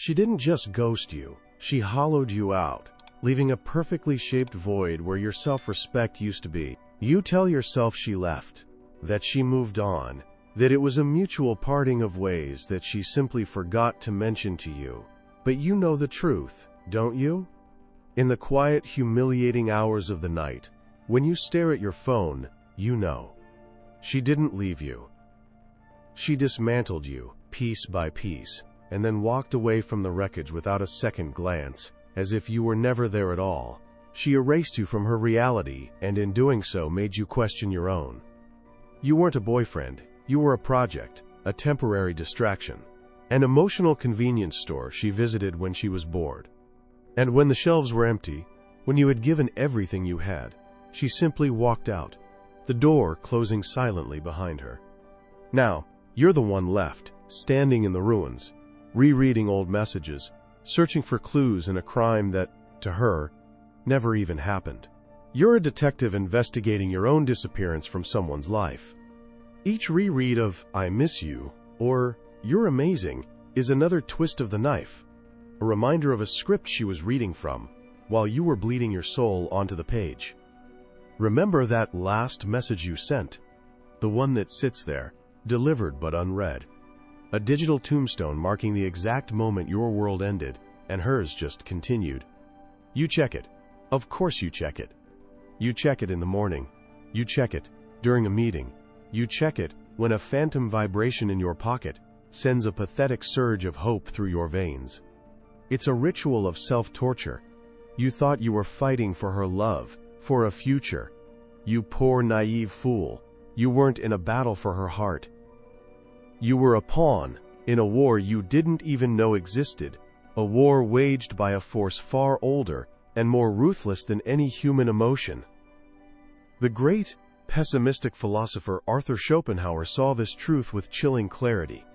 She didn't just ghost you, she hollowed you out, leaving a perfectly shaped void where your self-respect used to be. You tell yourself she left, that she moved on, that it was a mutual parting of ways that she simply forgot to mention to you. But you know the truth, don't you? In the quiet, humiliating hours of the night, when you stare at your phone, you know. She didn't leave you. She dismantled you, piece by piece, and then walked away from the wreckage without a second glance, as if you were never there at all. She erased you from her reality, and in doing so made you question your own. You weren't a boyfriend, you were a project, a temporary distraction, an emotional convenience store she visited when she was bored. And when the shelves were empty, when you had given everything you had, she simply walked out, the door closing silently behind her. Now, you're the one left, standing in the ruins, rereading old messages, searching for clues in a crime that, to her, never even happened. You're a detective investigating your own disappearance from someone's life. Each reread of "I miss you" or "You're amazing" is another twist of the knife, a reminder of a script she was reading from, while you were bleeding your soul onto the page. Remember that last message you sent, the one that sits there, delivered but unread. A digital tombstone marking the exact moment your world ended, and hers just continued. You check it. Of course you check it. You check it in the morning. You check it during a meeting. You check it when a phantom vibration in your pocket sends a pathetic surge of hope through your veins. It's a ritual of self-torture. You thought you were fighting for her love, for a future. You poor naive fool. You weren't in a battle for her heart. You were a pawn in a war you didn't even know existed, a war waged by a force far older and more ruthless than any human emotion. The great, pessimistic philosopher Arthur Schopenhauer saw this truth with chilling clarity.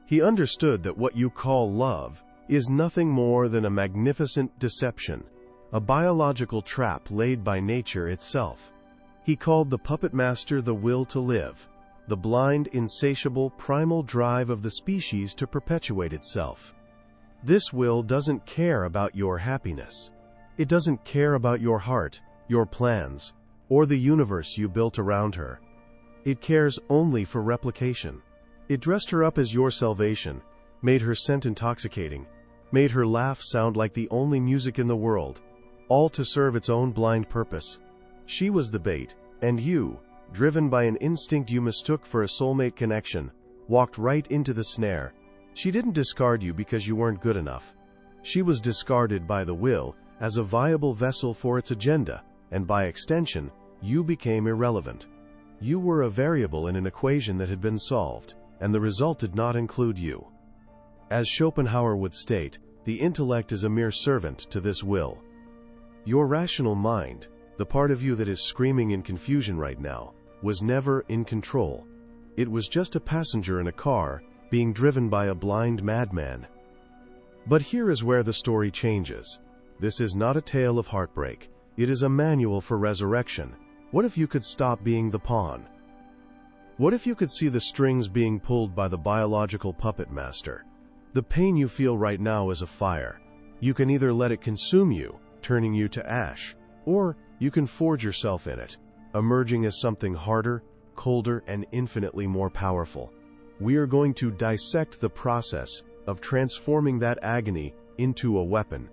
He understood that what you call love is nothing more than a magnificent deception, a biological trap laid by nature itself. He called the puppet master the will to live, the blind, insatiable, primal drive of the species to perpetuate itself. This will doesn't care about your happiness. It doesn't care about your heart, your plans, or the universe you built around her. It cares only for replication. It dressed her up as your salvation, made her scent intoxicating, made her laugh sound like the only music in the world, all to serve its own blind purpose. She was the bait, and you, driven by an instinct you mistook for a soulmate connection, walked right into the snare. She didn't discard you because you weren't good enough. She was discarded by the will as a viable vessel for its agenda, and by extension, you became irrelevant. You were a variable in an equation that had been solved, and the result did not include you. As Schopenhauer would state, the intellect is a mere servant to this will. Your rational mind, the part of you that is screaming in confusion right now, was never in control. It was just a passenger in a car being driven by a blind madman. But here is where the story changes. This is not a tale of heartbreak. It is a manual for resurrection. What if you could stop being the pawn? What if you could see the strings being pulled by the biological puppet master? The pain you feel right now is a fire. You can either let it consume you, turning you to ash, or you can forge yourself in it, emerging as something harder, colder, and infinitely more powerful. We are going to dissect the process of transforming that agony into a weapon.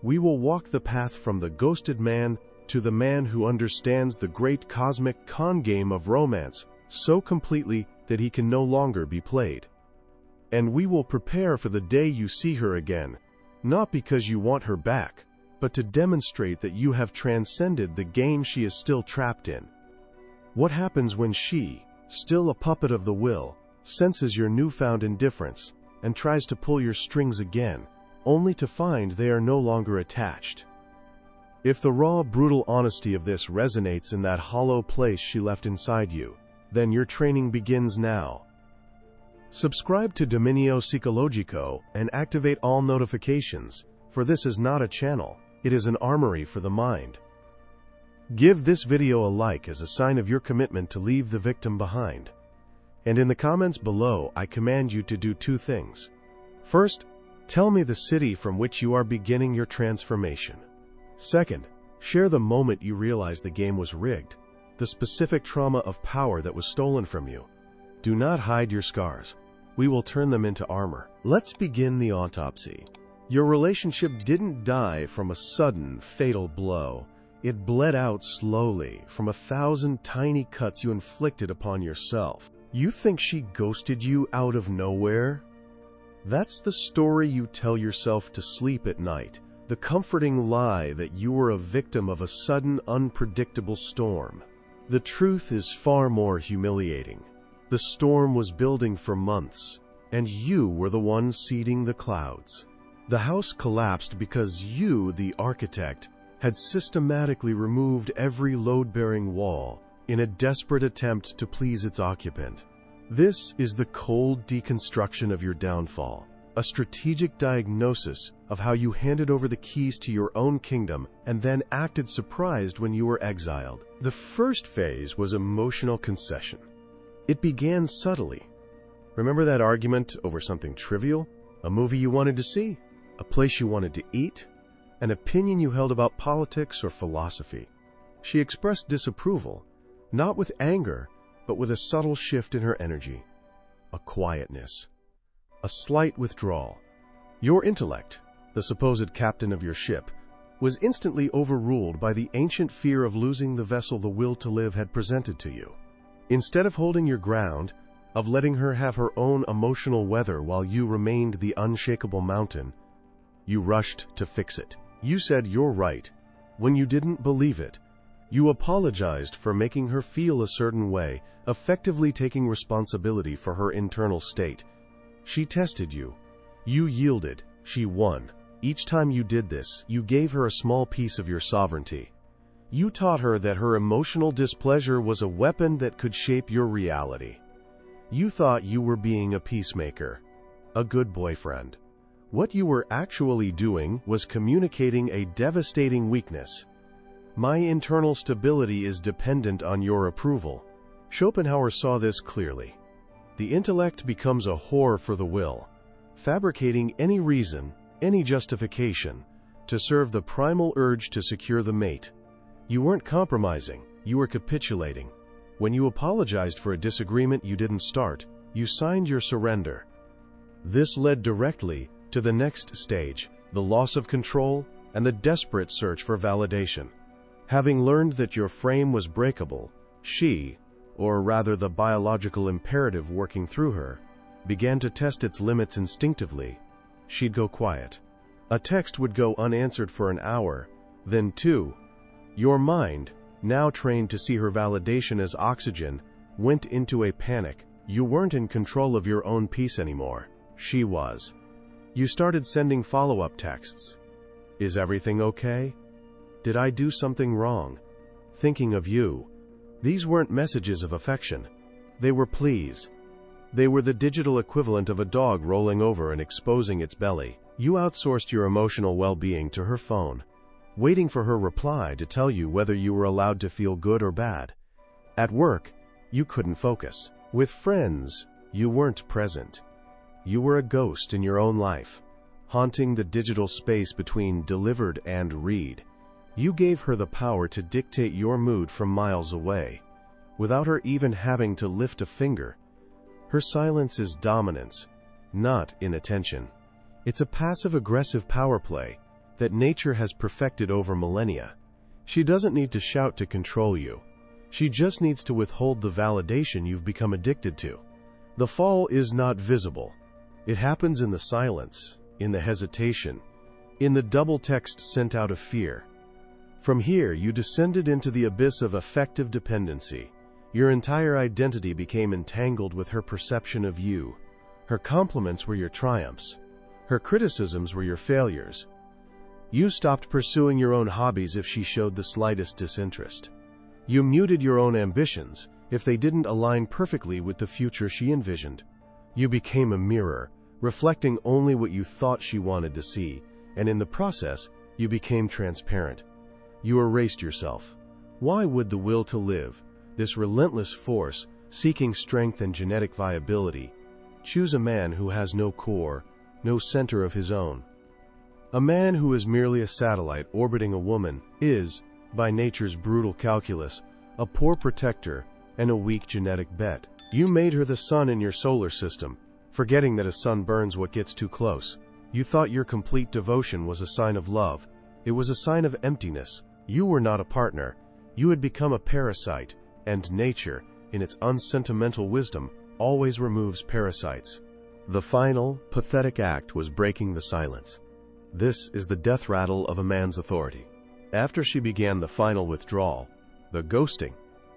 We will walk the path from the ghosted man to the man who understands the great cosmic con game of romance so completely that he can no longer be played. And we will prepare for the day you see her again, not because you want her back, but to demonstrate that you have transcended the game she is still trapped in. What happens when she, still a puppet of the will, senses your newfound indifference and tries to pull your strings again, only to find they are no longer attached? If the raw, brutal honesty of this resonates in that hollow place she left inside you, then your training begins now. Subscribe to Dominio Psicologico and activate all notifications, for this is not a channel, it is an armory for the mind. Give this video a like as a sign of your commitment to leave the victim behind. And in the comments below, I command you to do two things. First, Tell me the city from which you are beginning your transformation. Second, share the moment you realized the game was rigged, the specific trauma of power that was stolen from you. Do not hide your scars. We will turn them into armor. Let's begin the autopsy. Your relationship didn't die from a sudden, fatal blow. It bled out slowly from 1,000 tiny cuts you inflicted upon yourself. You think she ghosted you out of nowhere? That's the story you tell yourself to sleep at night, the comforting lie that you were a victim of a sudden, unpredictable storm. The truth is far more humiliating. The storm was building for months, and you were the one seeding the clouds. The house collapsed because you, the architect, had systematically removed every load-bearing wall in a desperate attempt to please its occupant. This is the cold deconstruction of your downfall, a strategic diagnosis of how you handed over the keys to your own kingdom and then acted surprised when you were exiled. The first phase was emotional concession. It began subtly. Remember that argument over something trivial? A movie you wanted to see? A place you wanted to eat? An opinion you held about politics or philosophy? She expressed disapproval, not with anger, but with a subtle shift in her energy. A quietness. A slight withdrawal. Your intellect, the supposed captain of your ship, was instantly overruled by the ancient fear of losing the vessel the will to live had presented to you. Instead of holding your ground, of letting her have her own emotional weather while you remained the unshakable mountain, you rushed to fix it. You said you're right when you didn't believe it. You apologized for making her feel a certain way, effectively taking responsibility for her internal state. She tested you. You yielded. She won. Each time you did this, you gave her a small piece of your sovereignty. You taught her that her emotional displeasure was a weapon that could shape your reality. You thought you were being a peacemaker, a good boyfriend. What you were actually doing was communicating a devastating weakness. My internal stability is dependent on your approval. Schopenhauer saw this clearly. The intellect becomes a whore for the will, fabricating any reason, any justification, to serve the primal urge to secure the mate. You weren't compromising, you were capitulating. When you apologized for a disagreement you didn't start, you signed your surrender. This led directly to the next stage, the loss of control and the desperate search for validation. Having learned that your frame was breakable, she, or rather the biological imperative working through her, began to test its limits instinctively. She'd go quiet. A text would go unanswered for an hour, then 2. Your mind, now trained to see her validation as oxygen, went into a panic. You weren't in control of your own peace anymore. She was. You started sending follow-up texts. Is everything okay? Did I do something wrong? Thinking of you. These weren't messages of affection. They were pleas. They were the digital equivalent of a dog rolling over and exposing its belly. You outsourced your emotional well-being to her phone, waiting for her reply to tell you whether you were allowed to feel good or bad. At work, you couldn't focus. With friends, you weren't present. You were a ghost in your own life, haunting the digital space between delivered and read. You gave her the power to dictate your mood from miles away, without her even having to lift a finger. Her silence is dominance, not inattention. It's a passive-aggressive power play that nature has perfected over millennia. She doesn't need to shout to control you. She just needs to withhold the validation you've become addicted to. The fall is not visible. It happens in the silence, in the hesitation, in the double text sent out of fear. From here, you descended into the abyss of affective dependency. Your entire identity became entangled with her perception of you. Her compliments were your triumphs. Her criticisms were your failures. You stopped pursuing your own hobbies if she showed the slightest disinterest. You muted your own ambitions if they didn't align perfectly with the future she envisioned. You became a mirror, reflecting only what you thought she wanted to see, and in the process, you became transparent. You erased yourself. Why would the will to live, this relentless force seeking strength and genetic viability, choose a man who has no core, no center of his own. A man who is merely a satellite orbiting a woman is, by nature's brutal calculus, a poor protector and a weak genetic bet. You made her the sun in your solar system, forgetting that a sun burns what gets too close. You thought your complete devotion was a sign of love. It was a sign of emptiness. You were not a partner. You had become a parasite, and nature, in its unsentimental wisdom, always removes parasites. The final, pathetic act was breaking the silence. This is the death rattle of a man's authority. After she began the final withdrawal, the ghosting,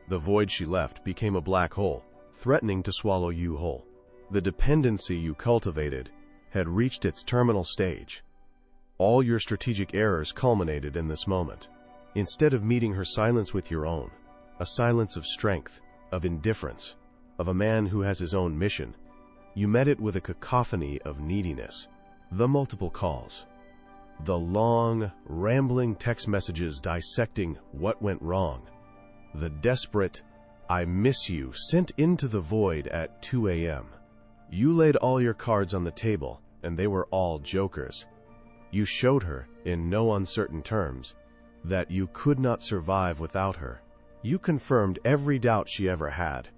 the void she left became a black hole, threatening to swallow you whole. The dependency you cultivated had reached its terminal stage. All your strategic errors culminated in this moment. Instead of meeting her silence with your own, a silence of strength, of indifference, of a man who has his own mission, you met it with a cacophony of neediness. The multiple calls, the long, rambling text messages dissecting what went wrong, the desperate, "I miss you," sent into the void at 2 a.m. You laid all your cards on the table, and they were all jokers. You showed her, in no uncertain terms, that you could not survive without her. You confirmed every doubt she ever had.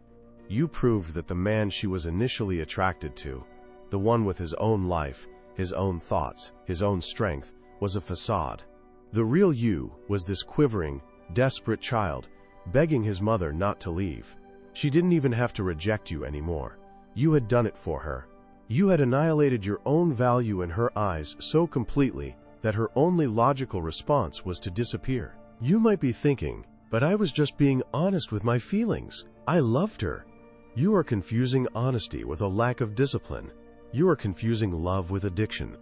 You proved that the man she was initially attracted to, the one with his own life, his own thoughts, his own strength, was a facade. The real you was this quivering, desperate child, begging his mother not to leave. She didn't even have to reject you anymore. You had done it for her. You had annihilated your own value in her eyes so completely that her only logical response was to disappear. You might be thinking, "But I was just being honest with my feelings. I loved her." You are confusing honesty with a lack of discipline. You are confusing love with addiction.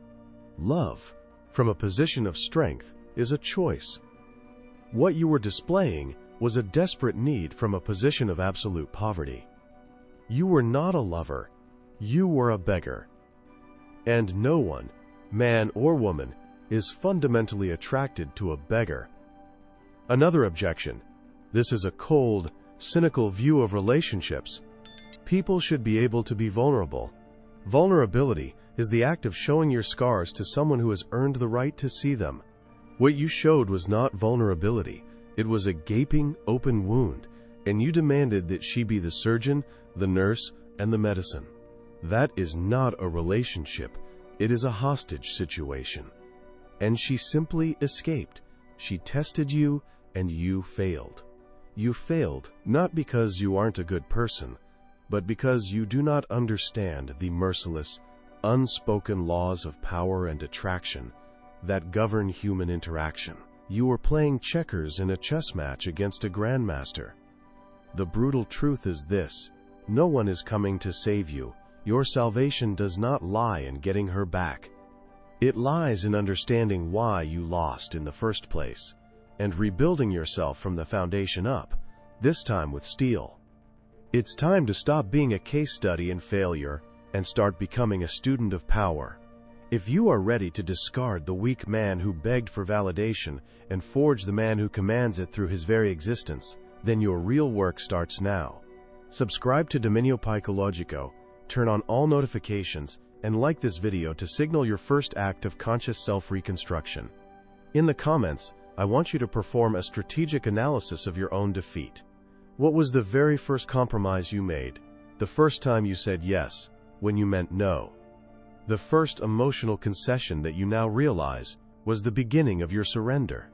Love, from a position of strength, is a choice. What you were displaying was a desperate need from a position of absolute poverty. You were not a lover. You were a beggar. And no one, man or woman, is fundamentally attracted to a beggar. Another objection: this is a cold, cynical view of relationships. People should be able to be vulnerable. Vulnerability is the act of showing your scars to someone who has earned the right to see them. What you showed was not vulnerability. It was a gaping, open wound, and you demanded that she be the surgeon, the nurse, and the medicine. That is not a relationship. It is a hostage situation. And she simply escaped. She tested you, and you failed. You failed not because you aren't a good person, but because you do not understand the merciless, unspoken laws of power and attraction that govern human interaction. You were playing checkers in a chess match against a grandmaster. The brutal truth is this: no one is coming to save you. Your salvation does not lie in getting her back. It lies in understanding why you lost in the first place, and rebuilding yourself from the foundation up, this time with steel. It's time to stop being a case study in failure and start becoming a student of power. If you are ready to discard the weak man who begged for validation and forge the man who commands it through his very existence, then your real work starts now. Subscribe to Dominio Psychologico, turn on all notifications, and like this video to signal your first act of conscious self-reconstruction. In the comments, I want you to perform a strategic analysis of your own defeat. What was the very first compromise you made? The first time you said yes, when you meant no? The first emotional concession that you now realize was the beginning of your surrender.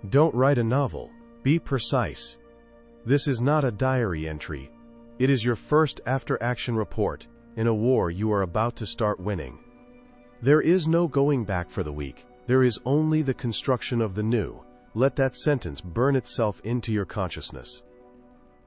Don't write a novel. Be precise. This is not a diary entry. It is your first after-action report in a war you are about to start winning. There is no going back for the weak. There is only the construction of the new. Let that sentence burn itself into your consciousness.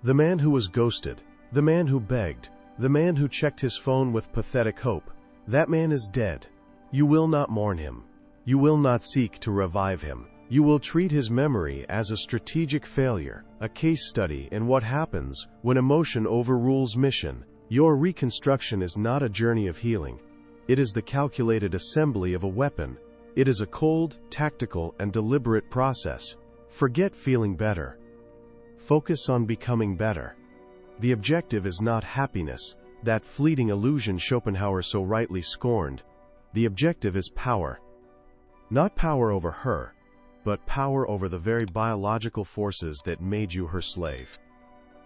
The man who was ghosted, the man who begged, the man who checked his phone with pathetic hope, that man is dead. You will not mourn him. You will not seek to revive him. You will treat his memory as a strategic failure, a case study in what happens when emotion overrules mission. Your reconstruction is not a journey of healing. It is the calculated assembly of a weapon. It is a cold, tactical, and deliberate process. Forget feeling better. Focus on becoming better. The objective is not happiness, that fleeting illusion Schopenhauer so rightly scorned. The objective is power. Not power over her, but power over the very biological forces that made you her slave.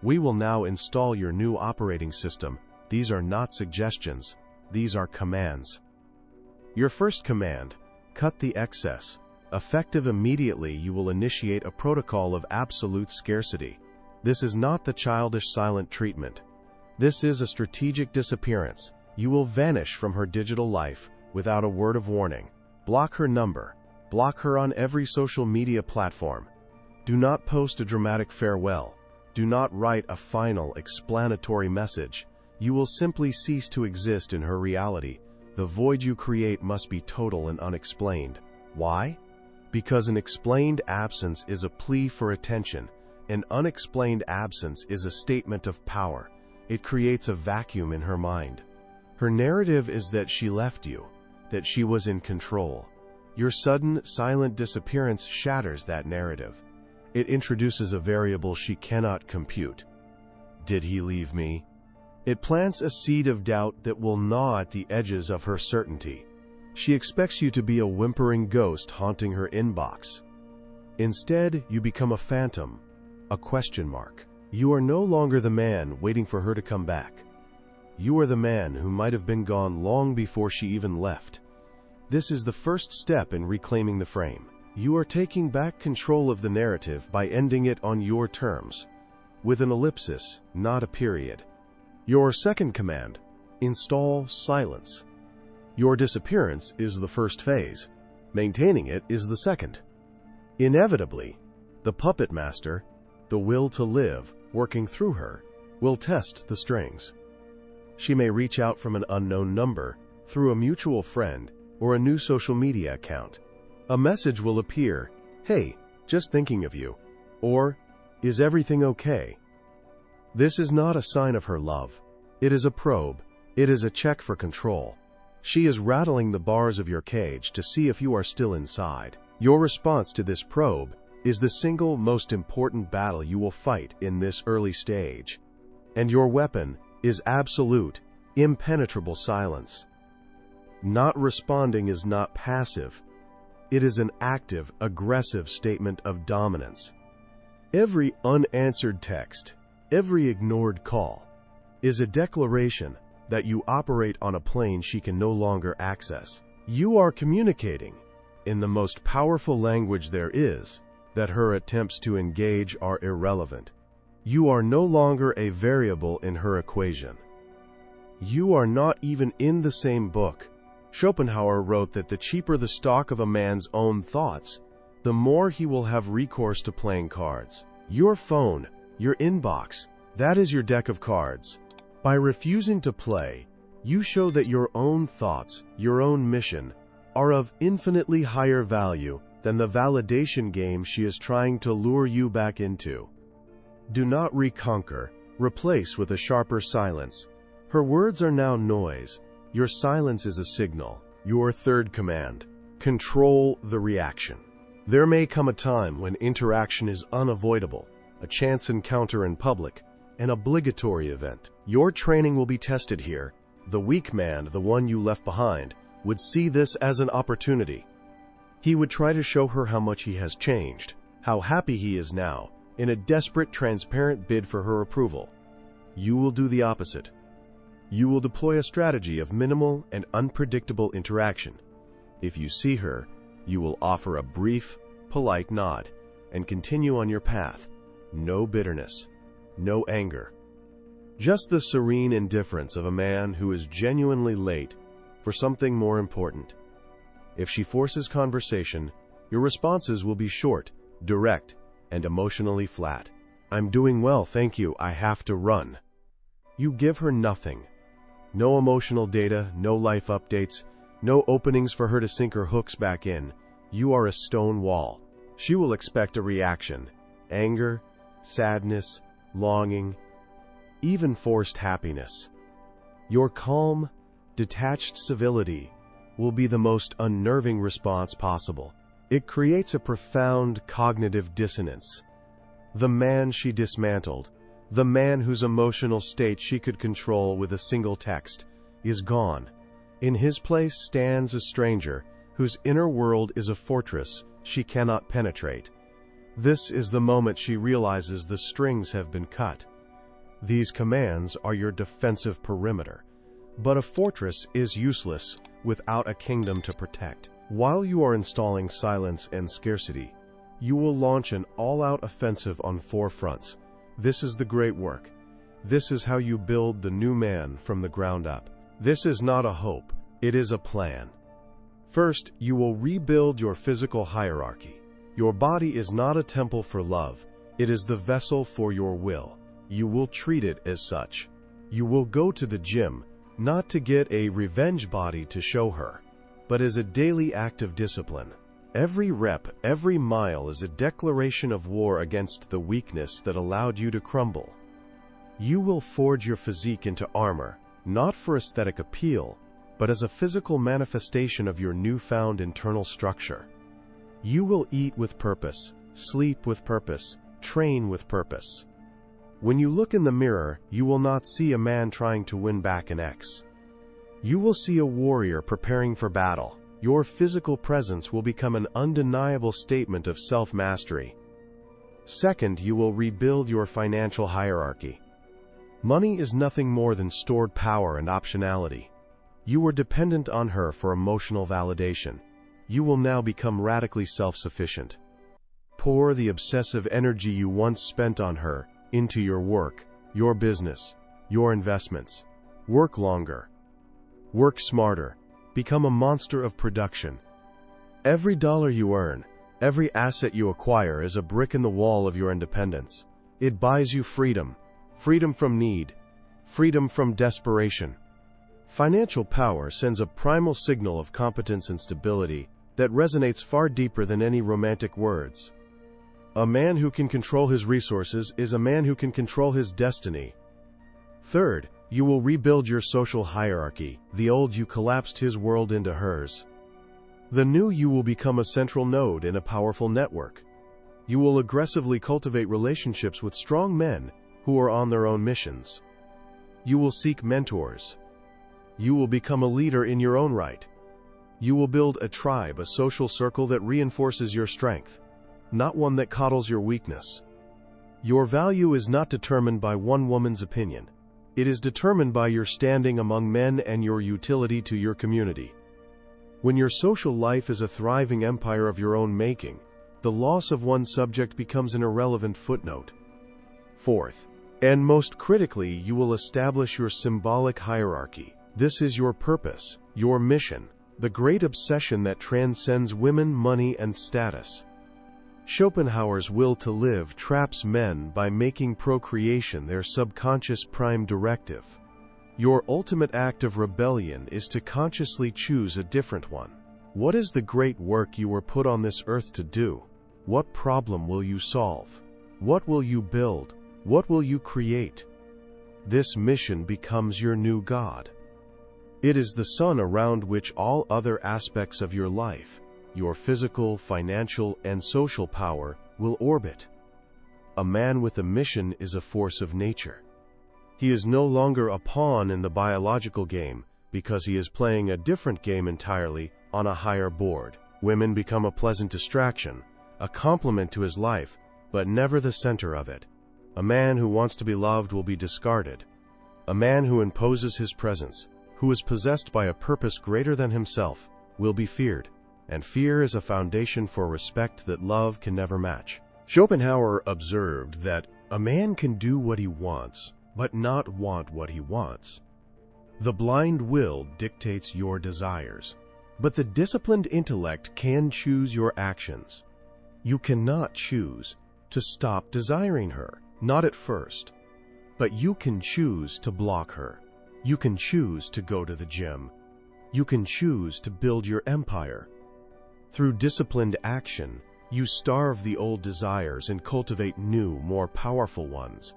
We will now install your new operating system. These are not suggestions. These are commands. Your first command: cut the excess. Effective immediately, you will initiate a protocol of absolute scarcity. This is not the childish silent treatment. This is a strategic disappearance. You will vanish from her digital life without a word of warning. Block her number. Block her on every social media platform. Do not post a dramatic farewell. Do not write a final, explanatory message. You will simply cease to exist in her reality. The void you create must be total and unexplained. Why? Because an explained absence is a plea for attention. An unexplained absence is a statement of power. It creates a vacuum in her mind. Her narrative is that she left you, that she was in control. Your sudden, silent disappearance shatters that narrative. It introduces a variable she cannot compute. Did he leave me? It plants a seed of doubt that will gnaw at the edges of her certainty. She expects you to be a whimpering ghost haunting her inbox. Instead, you become a phantom, a question mark. You are no longer the man waiting for her to come back. You are the man who might have been gone long before she even left. This is the first step in reclaiming the frame. You are taking back control of the narrative by ending it on your terms, with an ellipsis, not a period. Your second command: install silence. Your disappearance is the first phase. Maintaining it is the second. Inevitably, the puppet master, the will to live, working through her, will test the strings. She may reach out from an unknown number, through a mutual friend, or a new social media account. A message will appear: "Hey, just thinking of you," or "Is everything okay?" This is not a sign of her love. It is a probe. It is a check for control. She is rattling the bars of your cage to see if you are still inside. Your response to this probe is the single most important battle you will fight in this early stage. And your weapon is absolute, impenetrable silence. Not responding is not passive. It is an active, aggressive statement of dominance. Every unanswered text, every ignored call, is a declaration that you operate on a plane she can no longer access. You are communicating, in the most powerful language there is, that her attempts to engage are irrelevant. You are no longer a variable in her equation. You are not even in the same book. Schopenhauer wrote that the cheaper the stock of a man's own thoughts, the more he will have recourse to playing cards. Your phone, your inbox, that is your deck of cards. By refusing to play, you show that your own thoughts, your own mission, are of infinitely higher value than the validation game she is trying to lure you back into. Do not reconquer, replace with a sharper silence. Her words are now noise. Your silence is a signal. Your third command: control the reaction. There may come a time when interaction is unavoidable, a chance encounter in public, an obligatory event. Your training will be tested here. The weak man, the one you left behind, would see this as an opportunity. He would try to show her how much he has changed, how happy he is now, in a desperate, transparent bid for her approval. You will do the opposite. You will deploy a strategy of minimal and unpredictable interaction. If you see her, you will offer a brief, polite nod and continue on your path. No bitterness, no anger. Just the serene indifference of a man who is genuinely late for something more important. If she forces conversation, your responses will be short, direct, and emotionally flat. "I'm doing well, thank you. I have to run." You give her nothing. No emotional data, no life updates, no openings for her to sink her hooks back in. You are a stone wall. She will expect a reaction: anger, sadness, longing, even forced happiness. Your calm, detached civility will be the most unnerving response possible. It creates a profound cognitive dissonance. The man she dismantled, the man whose emotional state she could control with a single text, is gone. In his place stands a stranger, whose inner world is a fortress she cannot penetrate. This is the moment she realizes the strings have been cut. These commands are your defensive perimeter. But a fortress is useless without a kingdom to protect. While you are installing silence and scarcity, you will launch an all-out offensive on 4 fronts. This is the great work. This is how you build the new man from the ground up. This is not a hope, it is a plan. First, you will rebuild your physical hierarchy. Your body is not a temple for love, it is the vessel for your will. You will treat it as such. You will go to the gym, not to get a revenge body to show her, but as a daily act of discipline. Every rep, every mile is a declaration of war against the weakness that allowed you to crumble. You will forge your physique into armor, not for aesthetic appeal, but as a physical manifestation of your newfound internal structure. You will eat with purpose, sleep with purpose, train with purpose. When you look in the mirror, you will not see a man trying to win back an ex. You will see a warrior preparing for battle. Your physical presence will become an undeniable statement of self-mastery. Second, you will rebuild your financial hierarchy. Money is nothing more than stored power and optionality. You were dependent on her for emotional validation. You will now become radically self-sufficient. Pour the obsessive energy you once spent on her into your work, your business, your investments. Work longer. Work smarter. Become a monster of production. Every dollar you earn, every asset you acquire is a brick in the wall of your independence. It buys you freedom. Freedom from need. Freedom from desperation. Financial power sends a primal signal of competence and stability that resonates far deeper than any romantic words. A man who can control his resources is a man who can control his destiny. Third, you will rebuild your social hierarchy. The old you collapsed his world into hers. The new you will become a central node in a powerful network. You will aggressively cultivate relationships with strong men who are on their own missions. You will seek mentors. You will become a leader in your own right. You will build a tribe, a social circle that reinforces your strength, not one that coddles your weakness. Your value is not determined by one woman's opinion. It is determined by your standing among men and your utility to your community. When your social life is a thriving empire of your own making, the loss of one subject becomes an irrelevant footnote. Fourth, and most critically, you will establish your symbolic hierarchy. This is your purpose, your mission, the great obsession that transcends women, money, and status. Schopenhauer's will to live traps men by making procreation their subconscious prime directive. Your ultimate act of rebellion is to consciously choose a different one. What is the great work you were put on this earth to do? What problem will you solve? What will you build? What will you create? This mission becomes your new God. It is the sun around which all other aspects of your life, your physical, financial, and social power, will orbit. A man with a mission is a force of nature. He is no longer a pawn in the biological game because he is playing a different game entirely on a higher board. Women become a pleasant distraction, a complement to his life, but never the center of it. A man who wants to be loved will be discarded. A man who imposes his presence, who is possessed by a purpose greater than himself, will be feared. And fear is a foundation for respect that love can never match. Schopenhauer observed that a man can do what he wants, but not want what he wants. The blind will dictates your desires, but the disciplined intellect can choose your actions. You cannot choose to stop desiring her, not at first, but you can choose to block her. You can choose to go to the gym. You can choose to build your empire. Through disciplined action, you starve the old desires and cultivate new, more powerful ones.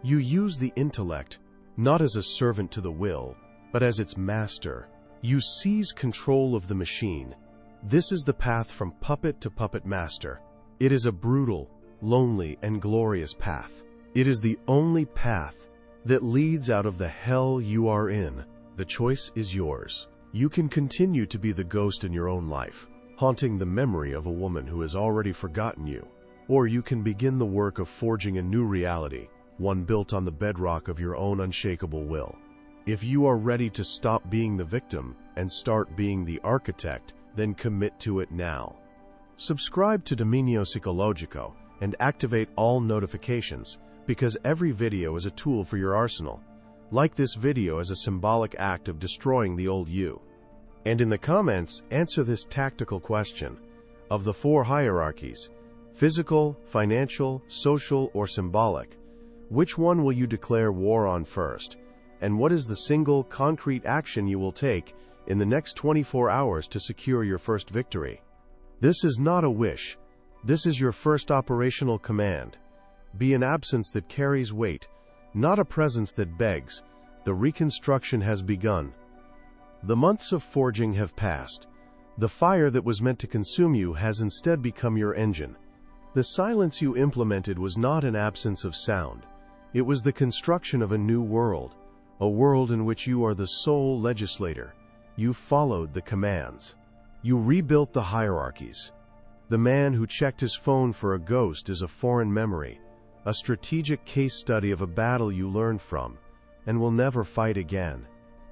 You use the intellect, not as a servant to the will, but as its master. You seize control of the machine. This is the path from puppet to puppet master. It is a brutal, lonely, and glorious path. It is the only path that leads out of the hell you are in. The choice is yours. You can continue to be the ghost in your own life, haunting the memory of a woman who has already forgotten you. Or you can begin the work of forging a new reality, one built on the bedrock of your own unshakable will. If you are ready to stop being the victim and start being the architect, then commit to it now. Subscribe to Dominio Psicologico and activate all notifications, because every video is a tool for your arsenal. Like this video as a symbolic act of destroying the old you. And in the comments, answer this tactical question. Of the 4 hierarchies, physical, financial, social, or symbolic, which one will you declare war on first? And what is the single, concrete action you will take in the next 24 hours to secure your first victory? This is not a wish. This is your first operational command. Be an absence that carries weight, not a presence that begs. The reconstruction has begun. The months of forging have passed. The fire that was meant to consume you has instead become your engine. The silence you implemented was not an absence of sound. It was the construction of a new world, a world in which you are the sole legislator. You followed the commands. You rebuilt the hierarchies. The man who checked his phone for a ghost is a foreign memory, a strategic case study of a battle you learned from, and will never fight again.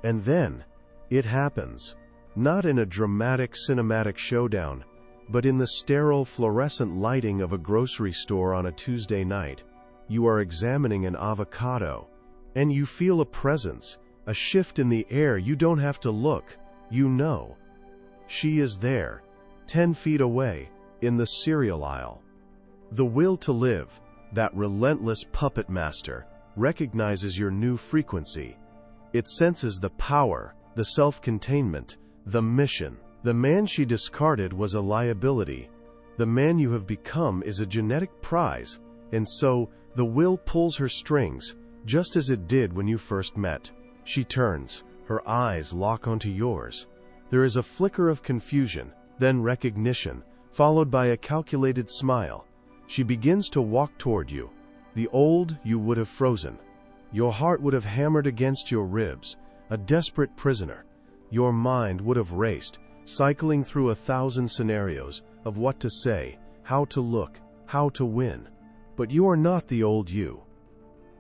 And then, it happens. Not in a dramatic cinematic showdown, but in the sterile fluorescent lighting of a grocery store on a Tuesday night. You are examining an avocado, and you feel a presence, a shift in the air. You don't have to look, you know. She is there, 10 feet away, in the cereal aisle. The will to live, that relentless puppet master, recognizes your new frequency. It senses the power, the self-containment, the mission. The man she discarded was a liability. The man you have become is a genetic prize, and so the will pulls her strings, just as it did when you first met. She turns, her eyes lock onto yours. There is a flicker of confusion, then recognition, followed by a calculated smile. She begins to walk toward you. The old you would have frozen. Your heart would have hammered against your ribs, a desperate prisoner. Your mind would have raced, cycling through 1,000 scenarios of what to say, how to look, how to win. But you are not the old you.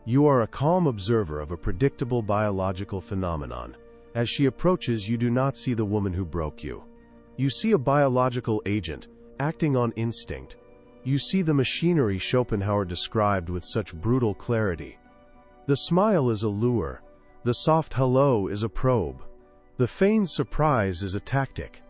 You are a calm observer of a predictable biological phenomenon. As she approaches, you do not see the woman who broke you. You see a biological agent, acting on instinct. You see the machinery Schopenhauer described with such brutal clarity. The smile is a lure. The soft hello is a probe. The feigned surprise is a tactic.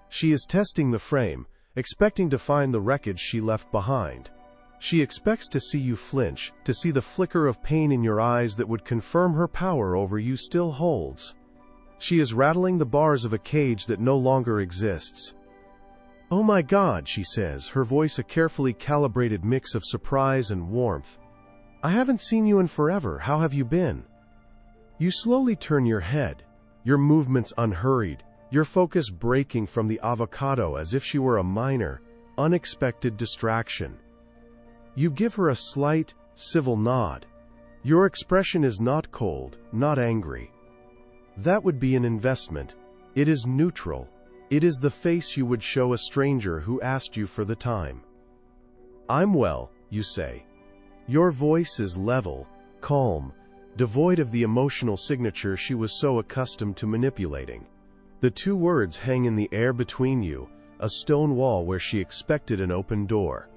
She is testing the frame, expecting to find the wreckage she left behind. She expects to see you flinch, to see the flicker of pain in your eyes that would confirm her power over you still holds. She is rattling the bars of a cage that no longer exists. "Oh my God," she says, her voice a carefully calibrated mix of surprise and warmth. "I haven't seen you in forever. How have you been?" You slowly turn your head, your movements unhurried, your focus breaking from the avocado as if she were a minor, unexpected distraction. You give her a slight, civil nod. Your expression is not cold, not angry. That would be an investment. It is neutral. It is the face you would show a stranger who asked you for the time. "I'm well," you say. Your voice is level, calm, devoid of the emotional signature she was so accustomed to manipulating. The 2 words hang in the air between you, a stone wall where she expected an open door.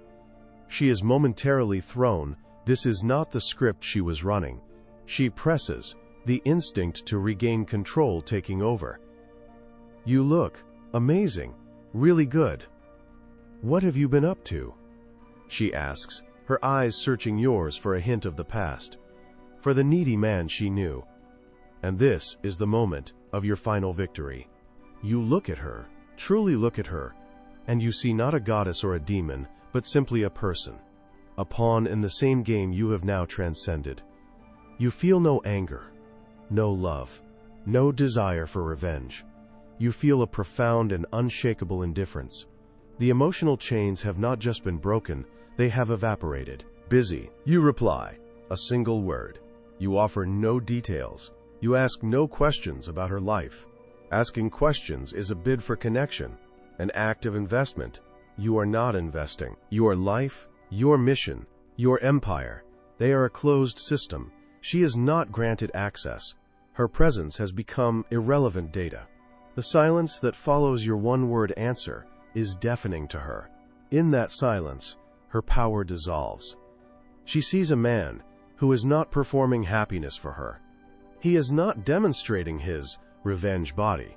She is momentarily thrown. This is not the script she was running. She presses, the instinct to regain control taking over. "You look amazing, really good. What have you been up to?" she asks, her eyes searching yours for a hint of the past, for the needy man she knew. And this is the moment of your final victory. You look at her, truly look at her, and you see not a goddess or a demon, but simply a person, a pawn in the same game you have now transcended. You feel no anger, no love, no desire for revenge. You feel a profound and unshakable indifference. The emotional chains have not just been broken, they have evaporated. "Busy," you reply, a single word. You offer no details. You ask no questions about her life. Asking questions is a bid for connection, an act of investment. You are not investing. Your life, your mission, your empire, they are a closed system. She is not granted access. Her presence has become irrelevant data. The silence that follows your one-word answer is deafening to her. In that silence, her power dissolves. She sees a man who is not performing happiness for her. He is not demonstrating his revenge body.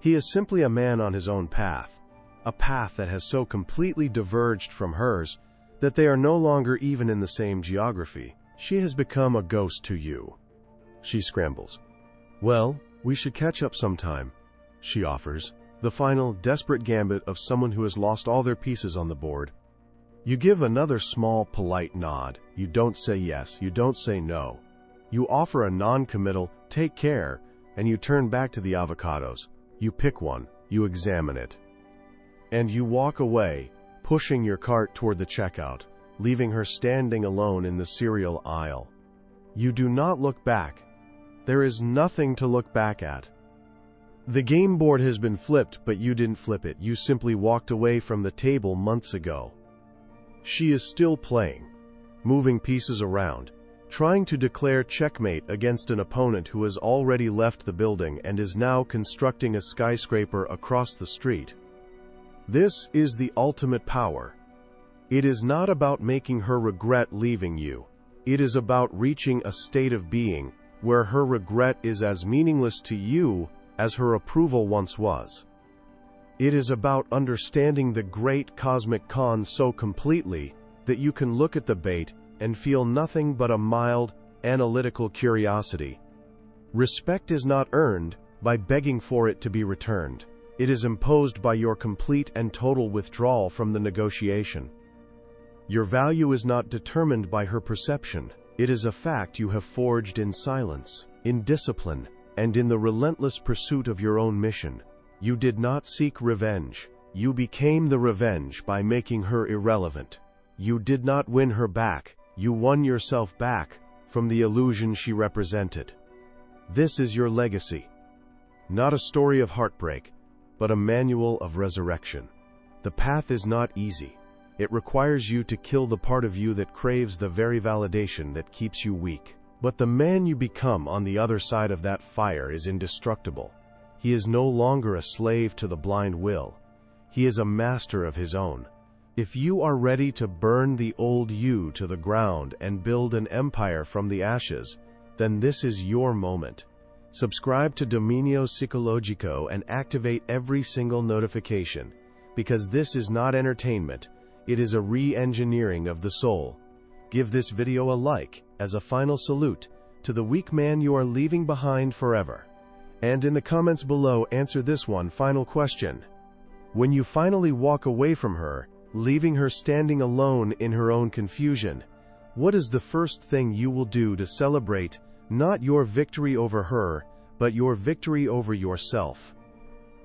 He is simply a man on his own path, a path that has so completely diverged from hers that they are no longer even in the same geography. She has become a ghost to you. She scrambles. Well, we should catch up sometime, she offers, the final, desperate gambit of someone who has lost all their pieces on the board. You give another small, polite nod. You don't say yes, you don't say no. You offer a non-committal, take care, and you turn back to the avocados. You pick one, you examine it. And you walk away, pushing your cart toward the checkout, leaving her standing alone in the cereal aisle. You do not look back. There is nothing to look back at. The game board has been flipped, but you didn't flip it. You simply walked away from the table months ago. She is still playing, moving pieces around, trying to declare checkmate against an opponent who has already left the building and is now constructing a skyscraper across the street. This is the ultimate power. It is not about making her regret leaving you. It is about reaching a state of being where her regret is as meaningless to you as her approval once was. It is about understanding the great cosmic con so completely that you can look at the bait and feel nothing but a mild, analytical curiosity. Respect is not earned by begging for it to be returned. It is imposed by your complete and total withdrawal from the negotiation. Your value is not determined by her perception. It is a fact you have forged in silence, in discipline, and in the relentless pursuit of your own mission. You did not seek revenge. You became the revenge by making her irrelevant. You did not win her back. You won yourself back from the illusion she represented. This is your legacy. Not a story of heartbreak, but a manual of resurrection. The path is not easy. It requires you to kill the part of you that craves the very validation that keeps you weak. But the man you become on the other side of that fire is indestructible. He is no longer a slave to the blind will. He is a master of his own. If you are ready to burn the old you to the ground and build an empire from the ashes, then this is your moment. Subscribe to Dominio Psicologico and activate every single notification, because this is not entertainment, it is a re-engineering of the soul. Give this video a like as a final salute to the weak man you are leaving behind forever. And in the comments below, answer this one final question. When you finally walk away from her, leaving her standing alone in her own confusion, what is the first thing you will do to celebrate not your victory over her, but your victory over yourself?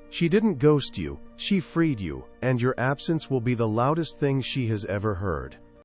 She didn't ghost you, she freed you, and your absence will be the loudest thing she has ever heard.